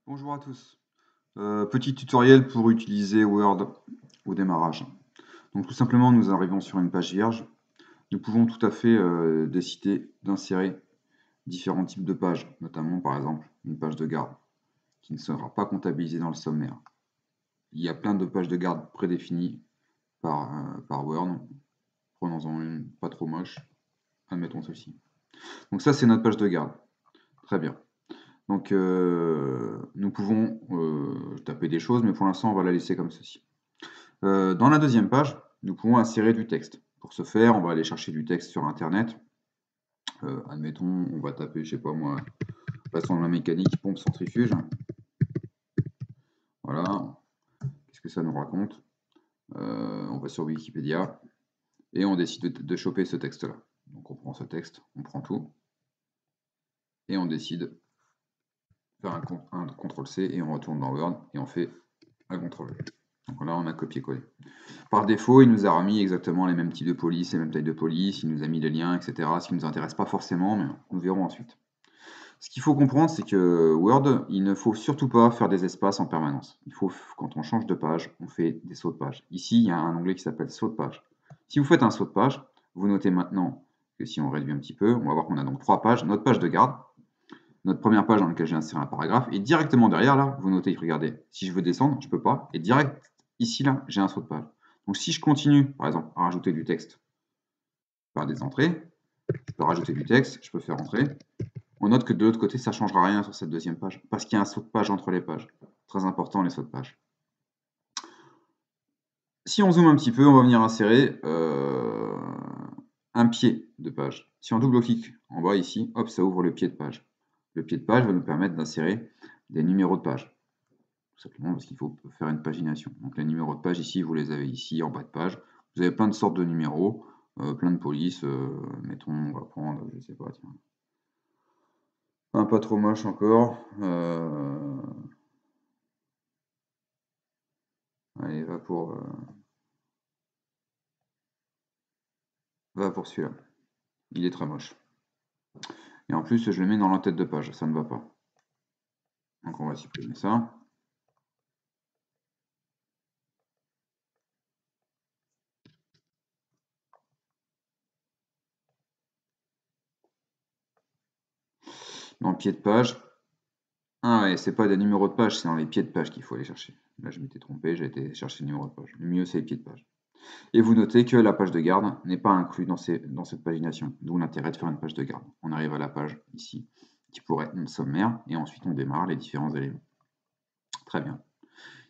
Bonjour à tous. Petit tutoriel pour utiliser Word au démarrage. Donc tout simplement, nous arrivons sur une page vierge. Nous pouvons tout à fait décider d'insérer différents types de pages, notamment par exemple une page de garde qui ne sera pas comptabilisée dans le sommaire. Il y a plein de pages de garde prédéfinies par Word. Prenons-en une pas trop moche. Admettons celle-ci. Donc ça, c'est notre page de garde. Très bien. Donc nous pouvons taper des choses, mais pour l'instant, on va la laisser comme ceci. Dans la deuxième page, nous pouvons insérer du texte. Pour ce faire, on va aller chercher du texte sur Internet. Admettons, on va taper, je sais pas moi, passons de la mécanique, pompe centrifuge. Voilà. Qu'est-ce que ça nous raconte? On va sur Wikipédia et on décide de choper ce texte-là. Donc on prend ce texte, on prend tout et on décide de faire un CTRL-C et on retourne dans Word et on fait un CTRL-V. Donc là, on a copié-collé. Par défaut, il nous a remis exactement les mêmes types de police, les mêmes tailles de police, il nous a mis les liens, etc. Ce qui ne nous intéresse pas forcément, mais nous verrons ensuite. Ce qu'il faut comprendre, c'est que Word, il ne faut surtout pas faire des espaces en permanence. Il faut, quand on change de page, on fait des sauts de page. Ici, il y a un onglet qui s'appelle saut de page. Si vous faites un saut de page, vous notez maintenant que si on réduit un petit peu, on va voir qu'on a donc 3 pages, notre page de garde, notre première page dans laquelle j'ai inséré un paragraphe, et directement derrière, là, vous notez, regardez, si je veux descendre, je ne peux pas, et direct ici, là, j'ai un saut de page. Donc si je continue, par exemple, à rajouter du texte par des entrées, je peux rajouter du texte, je peux faire entrer. On note que de l'autre côté, ça ne changera rien sur cette deuxième page, parce qu'il y a un saut de page entre les pages. Très important, les sauts de page. Si on zoome un petit peu, on va venir insérer un pied de page. Si on double-clique en bas ici, hop, ça ouvre le pied de page. Le pied de page va nous permettre d'insérer des numéros de page. Tout simplement parce qu'il faut faire une pagination. Donc les numéros de page ici, vous les avez ici en bas de page. Vous avez plein de sortes de numéros, plein de polices. Mettons, on va prendre, je sais pas, tiens, un pas trop moche encore. Allez, va pour celui-là. Il est très moche. Et en plus, je le mets dans la tête de page, ça ne va pas. Donc on va supprimer ça. Dans le pied de page. Ah ouais, c'est pas des numéros de page, c'est dans les pieds de page qu'il faut aller chercher. Là, je m'étais trompé, j'ai été chercher le numéro de page. Le mieux, c'est les pieds de page. Et vous notez que la page de garde n'est pas inclue dans cette pagination, d'où l'intérêt de faire une page de garde. On arrive à la page ici, qui pourrait être une sommaire, et ensuite on démarre les différents éléments. Très bien.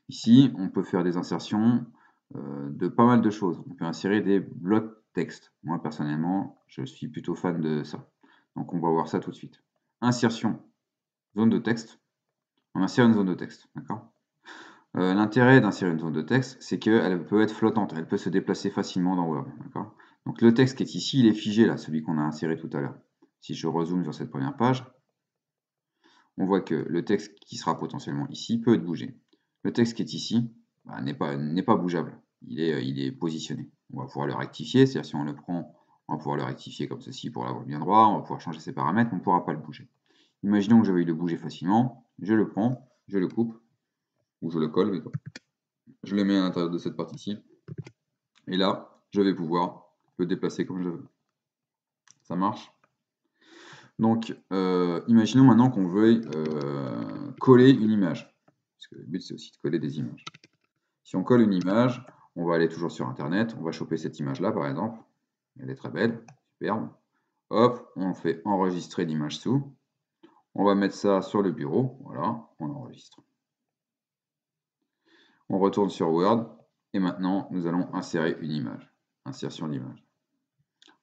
Ici, on peut faire des insertions de pas mal de choses. On peut insérer des blocs texte. Moi, personnellement, je suis plutôt fan de ça. Donc on va voir ça tout de suite. Insertion, zone de texte. On insère une zone de texte, d'accord? L'intérêt d'insérer une zone de texte, c'est qu'elle peut être flottante, elle peut se déplacer facilement dans Word. Donc le texte qui est ici, il est figé là, celui qu'on a inséré tout à l'heure. Si je rezoome sur cette première page, on voit que le texte qui sera potentiellement ici peut être bougé. Le texte qui est ici bah, n'est pas bougeable, il est positionné. On va pouvoir le rectifier, c'est-à-dire si on le prend, on va pouvoir le rectifier comme ceci pour l'avoir bien droit, on va pouvoir changer ses paramètres, on ne pourra pas le bouger. Imaginons que je veuille le bouger facilement, je le prends, je le coupe, ou je le colle, je le mets à l'intérieur de cette partie-ci, et là, je vais pouvoir le déplacer comme je veux. Ça marche? Donc, imaginons maintenant qu'on veuille coller une image, parce que le but c'est aussi de coller des images. Si on colle une image, on va aller toujours sur Internet, on va choper cette image-là par exemple, elle est très belle, superbe. Hop, on fait enregistrer l'image sous, on va mettre ça sur le bureau, voilà, on enregistre. On retourne sur Word, et maintenant nous allons insérer une image. Insertion d'image.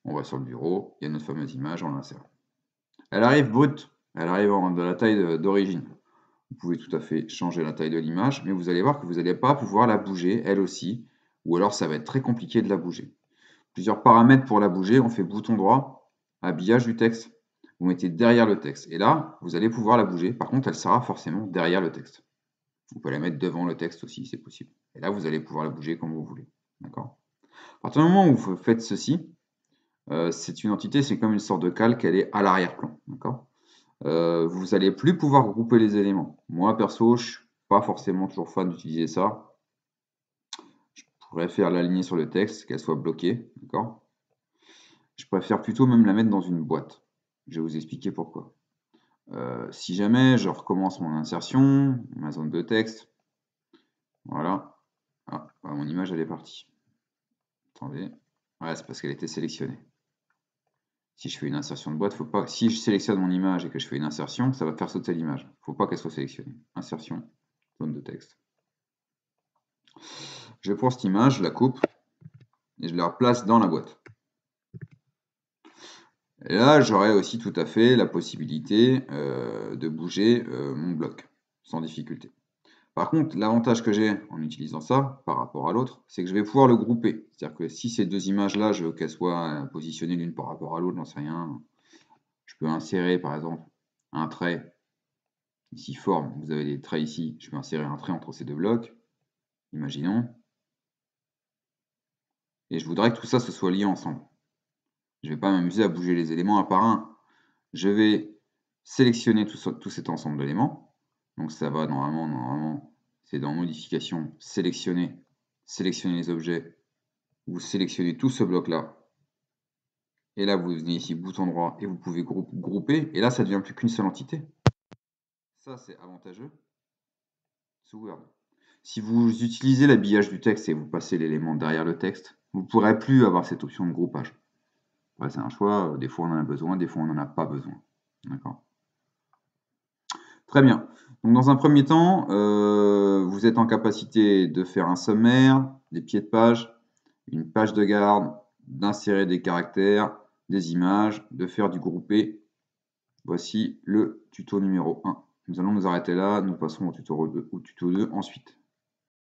On va sur le bureau, il y a notre fameuse image, on l'insère. Elle arrive brute, elle arrive de la taille d'origine. Vous pouvez tout à fait changer la taille de l'image, mais vous allez voir que vous n'allez pas pouvoir la bouger, elle aussi, ou alors ça va être très compliqué de la bouger. Plusieurs paramètres pour la bouger, on fait bouton droit, habillage du texte, vous mettez derrière le texte, et là, vous allez pouvoir la bouger, par contre, elle sera forcément derrière le texte. Vous pouvez la mettre devant le texte aussi, c'est possible. Et là, vous allez pouvoir la bouger comme vous voulez. D'accord ? À partir du moment où vous faites ceci, c'est une entité, c'est comme une sorte de calque, elle est à l'arrière-plan. D'accord ? vous n'allez plus pouvoir grouper les éléments. Moi, perso, je ne suis pas forcément toujours fan d'utiliser ça. Je préfère l'aligner sur le texte, qu'elle soit bloquée, d'accord? Je préfère plutôt même la mettre dans une boîte. Je vais vous expliquer pourquoi. Si jamais je recommence mon insertion, ma zone de texte, voilà. Ah, bah, mon image, elle est partie. Attendez. Ouais, c'est parce qu'elle était sélectionnée. Si je fais une insertion de boîte, faut pas. Si je sélectionne mon image et que je fais une insertion, ça va faire sauter l'image. Il ne faut pas qu'elle soit sélectionnée. Insertion, zone de texte. Je prends cette image, je la coupe et je la replace dans la boîte. Et là, j'aurai aussi tout à fait la possibilité de bouger mon bloc sans difficulté. Par contre, l'avantage que j'ai en utilisant ça par rapport à l'autre, c'est que je vais pouvoir le grouper. C'est-à-dire que si ces deux images-là, je veux qu'elles soient positionnées l'une par rapport à l'autre, j'en sais rien, je peux insérer par exemple un trait, ici forme, vous avez des traits ici, je peux insérer un trait entre ces deux blocs, imaginons, et je voudrais que tout ça se soit lié ensemble. Je ne vais pas m'amuser à bouger les éléments un par un. Je vais sélectionner tout cet ensemble d'éléments. Donc ça va normalement, c'est dans modification, sélectionner les objets. Vous sélectionnez tout ce bloc-là. Et là, vous venez ici, bouton droit, et vous pouvez grouper. Et là, ça ne devient plus qu'une seule entité. Ça, c'est avantageux sous Word. Si vous utilisez l'habillage du texte et vous passez l'élément derrière le texte, vous ne pourrez plus avoir cette option de groupage. Ouais, c'est un choix, des fois on en a besoin, des fois on n'en a pas besoin. D'accord. Très bien. Donc dans un premier temps, vous êtes en capacité de faire un sommaire, des pieds de page, une page de garde, d'insérer des caractères, des images, de faire du groupé. Voici le tuto numéro 1. Nous allons nous arrêter là, nous passerons au tuto 2 ensuite.